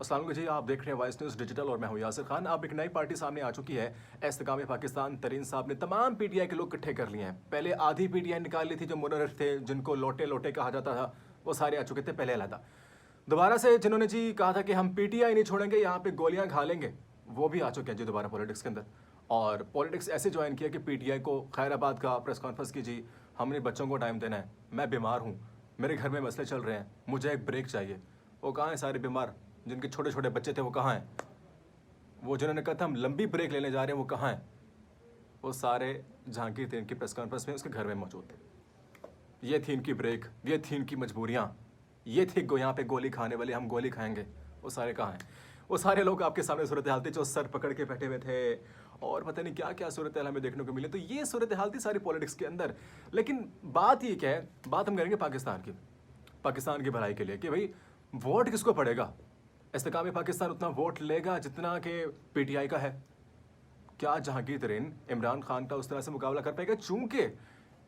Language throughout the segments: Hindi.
अस्सलाम वालेकुम जी, आप देख रहे हैं वॉइस न्यूज़ डिजिटल और मैं हूं यासिर खान। अब एक नई पार्टी सामने आ चुकी है। इस्तेकाम पाकिस्तान तरीन साहब ने तमाम पीटीआई के लोग इकट्ठे कर लिए हैं। पहले आधी पीटीआई निकाल ली थी, जो मुनर्रिफ थे, जिनको लोटे लोटे कहा जाता था, वो सारे आ चुके थे पहले अलहदा। दोबारा से जिन्होंने जी कहा था कि हम पीटीआई नहीं छोड़ेंगे, यहाँ पे गोलियां खा लेंगे, वो भी आ चुके हैं जी दोबारा पॉलिटिक्स के अंदर। और पॉलिटिक्स ऐसे ज्वाइन किया कि पीटीआई को खैराबाद का प्रेस कॉन्फ्रेंस की जी, हमने बच्चों को टाइम देना है, मैं बीमार हूँ, मेरे घर में मसले चल रहे हैं, मुझे एक ब्रेक चाहिए। वो कहाँ हैं सारे बीमार, जिनके छोटे छोटे बच्चे थे वो कहाँ हैं? वो जिन्होंने कहा था हम लंबी ब्रेक लेने जा रहे हैं वो कहाँ हैं? वो सारे जहांगीर थे इनकी प्रेस कॉन्फ्रेंस में, उसके घर में मौजूद थे। ये थी इनकी ब्रेक, ये थी इनकी मजबूरियाँ, ये थी यहाँ पे गोली खाने वाले, हम गोली खाएंगे। वो सारे कहाँ हैं? वो सारे लोग आपके सामने सूरत हाल थी, जो सर पकड़ के बैठे हुए थे और पता नहीं क्या क्या सूरत हाल हमें देखने को मिले। तो ये सूरत हाल थी सारी पॉलिटिक्स के अंदर। लेकिन बात ये क्या है, बात हम करेंगे पाकिस्तान की भलाई के लिए कि भाई वोट किसको पड़ेगा। इस्तेकाम पाकिस्तान उतना वोट लेगा जितना कि पीटीआई का है। क्या जहांगीर तरीन इमरान खान का उस तरह से मुकाबला कर पाएगा? चूंकि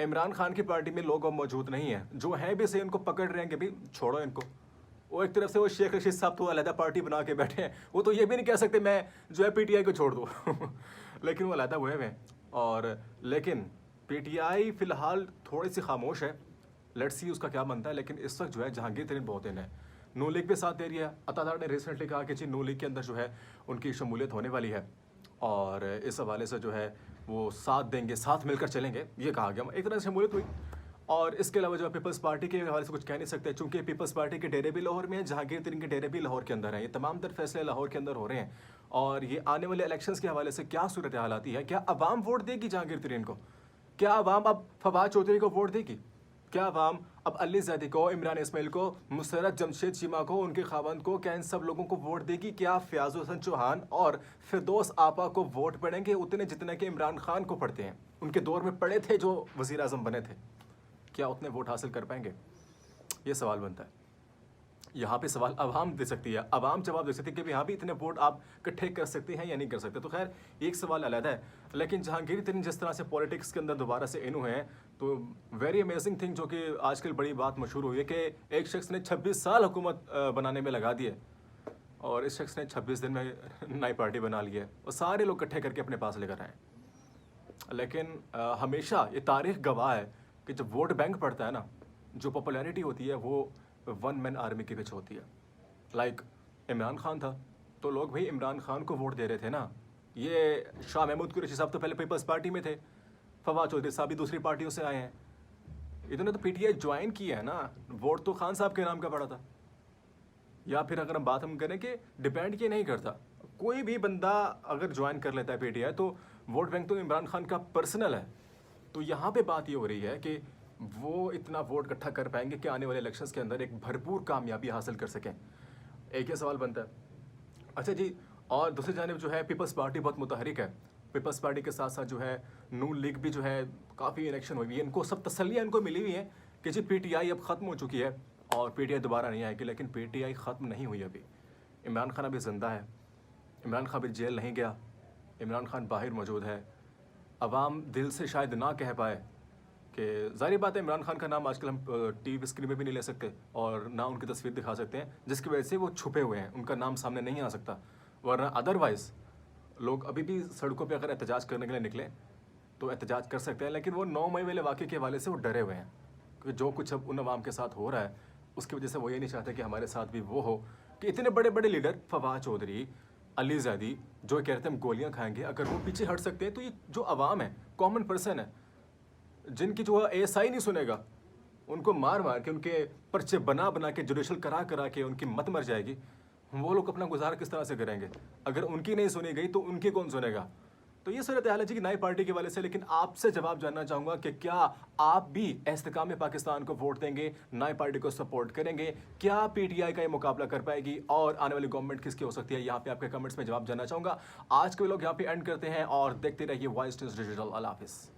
इमरान खान की पार्टी में लोग मौजूद नहीं है, जो है भी से इनको पकड़ रहे हैं कि भाई छोड़ो इनको। वो एक तरफ से वो शेख रशीद साहब तो अलहदा पार्टी बना के बैठे हैं, वो तो ये भी नहीं कह सकते मैं जो है पीटीआई को छोड़ दूँ लेकिन वो अलहदा हुए हैं। और लेकिन पीटीआई फिलहाल थोड़ी सी खामोश है, लेट्स सी उसका क्या बनता है। लेकिन इस वक्त जो है जहांगीर तरीन बहुत इन है। नू लीग भी साथ दे रही है। अतादार ने रिसेंटली कहा कि जी नू लीग के अंदर जो है उनकी शमूलियत होने वाली है और इस हवाले से जो है वो साथ देंगे, साथ मिलकर चलेंगे, ये कहा गया। एक तरह से शमूलियत हुई। और इसके अलावा जो है पीपल्स पार्टी के हवाले से कुछ कह नहीं सकते, चूंकि पीपल्स पार्टी के डेरे भी लाहौर में है, जहांगीर तरीन के डेरे भी लाहौर के अंदर हैं। ये तमाम तर फैसले लाहौर के अंदर हो रहे हैं। और ये आने वाले इलेक्शंस के हवाले से क्या सूरत हाल आती है? क्या अवाम वोट देगी जहांगीर तरीन को? क्या अवाम अब फवाद चौधरी को वोट देगी? क्या अवाम अब अली ज़ैदी को, इमरान इस्माइल को, मुसर्रत जमशेद चीमा को, उनके खावंद को, क्या इन सब लोगों को वोट देगी? क्या फ़याज़ हसन चौहान और फिरदौस आपा को वोट पड़ेंगे उतने जितने के इमरान खान को पड़ते हैं, उनके दौर में पड़े थे जो वज़ीर आज़म बने थे? क्या उतने वोट हासिल कर पाएंगे? ये सवाल बनता है। यहाँ पे सवाल अवाम दे सकती है, अवाम जवाब दे सकती है कि यहाँ भी इतने वोट आप इकट्ठे कर सकते हैं या नहीं कर सकते। तो खैर एक सवाल अलग है। लेकिन जहांगीर तरीन जिस तरह से पॉलिटिक्स के अंदर दोबारा से इन हुए हैं, तो वेरी अमेजिंग थिंग, जो कि आजकल बड़ी बात मशहूर हुई है कि एक शख्स ने 26 साल हुकूमत बनाने में लगा दिए और इस शख्स ने 26 दिन में नई पार्टी बना ली है और सारे लोग इकट्ठे करके अपने पास लेकर आए। लेकिन हमेशा ये तारीख गवाह है कि जब वोट बैंक पड़ता है ना, जो पॉपुलैरिटी होती है वो वन मैन आर्मी के पीछे होती है। लाइक इमरान खान था तो लोग भाई इमरान खान को वोट दे रहे थे ना। ये शाह महमूद कुरैशी साहब तो पहले पीपल्स पार्टी में थे, फवाद चौधरी साहब भी दूसरी पार्टियों से आए हैं, इन्होंने तो पीटीआई ज्वाइन की है ना, वोट तो खान साहब के नाम का पड़ा था। या फिर अगर हम करें कि डिपेंड ये नहीं करता, कोई भी बंदा अगर ज्वाइन कर लेता है पीटीआई तो वोट बैंक तो इमरान खान का पर्सनल है। तो यहाँ पे बात ये हो रही है कि वो इतना वोट इकट्ठा कर पाएंगे कि आने वाले इलेक्शंस के अंदर एक भरपूर कामयाबी हासिल कर सकें। एक ही सवाल बनता है। अच्छा जी, और दूसरी जानिब जो है पीपल्स पार्टी बहुत मुतहरिक है। पीपल्स पार्टी के साथ साथ जो है नून लीग भी जो है काफ़ी इलेक्शन हुई है, इनको सब तसल्लियाँ इनको मिली हुई है कि जी पीटीआई अब ख़त्म हो चुकी है और पीटीआई दोबारा नहीं आएगी। लेकिन पीटीआई ख़त्म नहीं हुई अभी। इमरान खान अभी ज़िंदा है, इमरान खान अभी जेल नहीं गया, इमरान खान बाहर मौजूद है। अवाम दिल से शायद ना कह पाए कि ज़ाहिर बात है इमरान खान का नाम आजकल हम टीवी स्क्रीन में भी नहीं ले सकते और ना उनकी तस्वीर दिखा सकते हैं, जिसकी वजह से वो छुपे हुए हैं, उनका नाम सामने नहीं आ सकता। वरना अदरवाइज़ लोग अभी भी सड़कों पे अगर एहतजाज करने के लिए निकले तो एहतजाज कर सकते हैं। लेकिन वो 9 मई वाले वाक़े के हवाले से वो डरे हुए हैं कि जो कुछ अब उन अवाम के साथ हो रहा है उसकी वजह से वो ये नहीं चाहते कि हमारे साथ भी वो हो कि इतने बड़े बड़े लीडर फवाद चौधरी, अली ज़ैदी जो कह रहे थे हम गोलियाँ खाएंगे, अगर वो पीछे हट सकते हैं तो ये जो अवाम है, कॉमन पर्सन है, जिनकी जो एएसआई नहीं सुनेगा, उनको मार मार के, उनके पर्चे बना बना के, जुडिशल करा करा के उनकी मत मर जाएगी, वो लोग अपना गुजारा किस तरह से करेंगे? अगर उनकी नहीं सुनी गई तो उनकी कौन सुनेगा? तो ये सूरत हाल है जी की नई पार्टी के वाले से। लेकिन आपसे जवाब जानना चाहूँगा कि क्या आप भी इस्तेकाम पाकिस्तान को वोट देंगे, नई पार्टी को सपोर्ट करेंगे? क्या पीटीआई का ये मुकाबला कर पाएगी और आने वाली गवर्नमेंट किसकी हो सकती है? यहाँ पे आपके कमेंट्स में जवाब जानना चाहूँगा। आज के लोग यहाँ पे एंड करते हैं और देखते रहिए वॉइस न्यूज़ डिजिटल। अल्लाह हाफिज़।